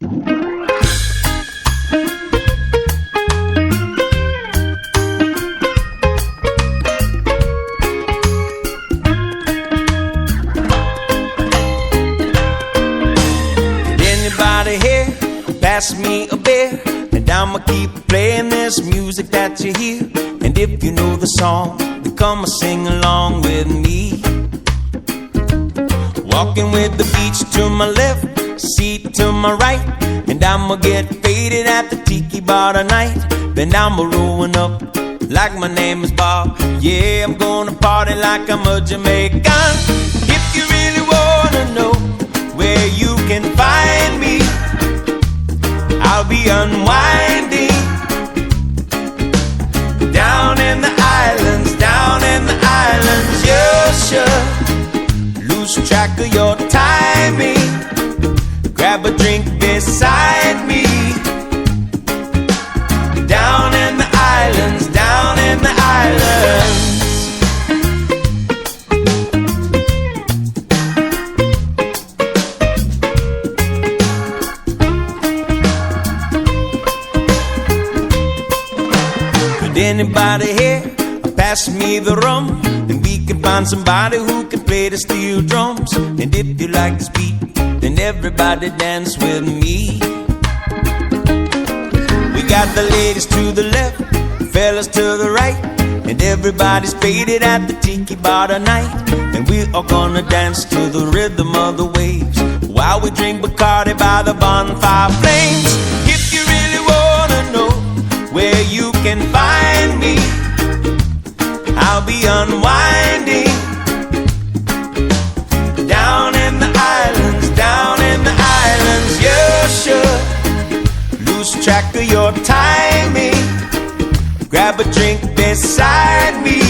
Anybody here pass me a beer, and I'ma keep playing this music that you hear. And if you know the song, then come and sing along with me. Walking with the beach to my left, seat to my right, and I'ma get faded at the tiki bar tonight. Then I'ma rolling up like my name is Bob. Yeah, I'm gonna party like I'm a Jamaican. If you really wanna know where you can find me, I'll be unwinding down in the islands, down in the islands. You should lose track of your timing. Grab a drink beside me. Down in the islands, down in the islands. Anybody here pass me the rum, and we can find somebody who can play the steel drums. And if you like this beat, then everybody dance with me. We got the ladies to the left, fellas to the right, and everybody's faded at the tiki bar tonight. And we are gonna dance to the rhythm of the waves while we drink Bacardi by the bonfire flames. If you really wanna know where you can find me, I'll be unwinding down in the islands, down in the islands. You should lose track of your timing. Grab a drink beside me.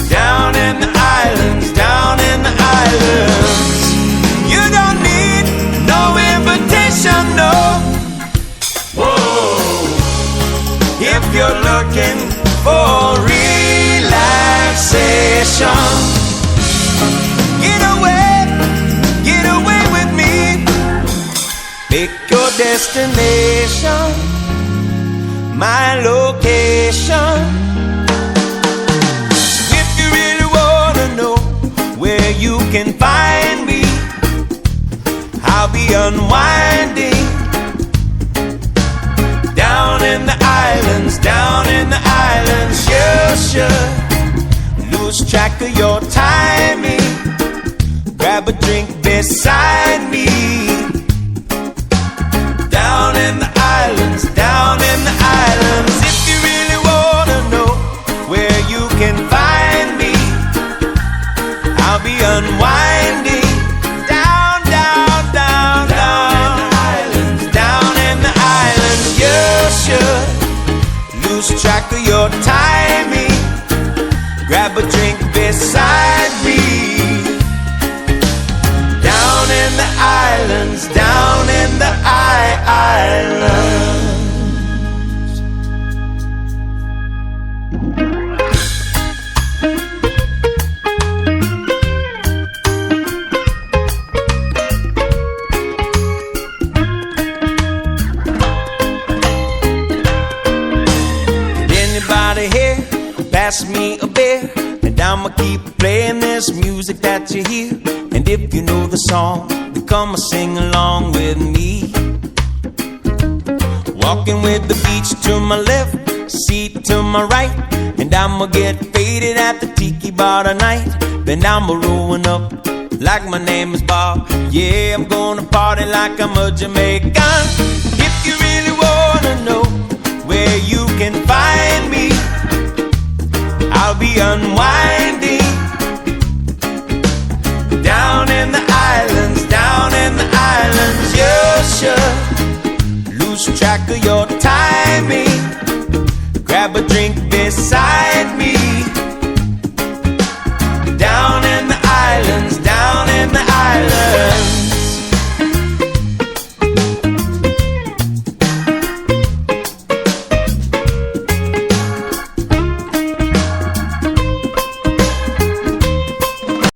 Down in the islands, down in the islands. You don't need no invitation, no. If you're looking for relaxation, get away with me. Pick your destination, my location. If you really wanna know where you can find me, I'll be unwinding down in the islands, down in the islands. You should lose track of your timing. Grab a drink beside me. Down in the islands, down in the islands. If you really wanna know where you can find me, I'll be unwinding down, down, down, down in the islands, down in the islands. You should lose track of your timing. Grab a drink beside me. Down in the islands, down in the islands. Anybody here pass me a beer, and I'ma keep playing this music that you hear. And if you know the song, then come and sing along with me. Walking with the beach to my left, seat to my right, and I'ma get faded at the tiki bar tonight. Then I'ma rolling up like my name is Bob. Yeah, I'm gonna party like I'm a Jamaican. If you really wanna know where you can find me, I'll be unwinding down in the islands, down in the islands. You should lose track of your timing. Grab a drink beside me.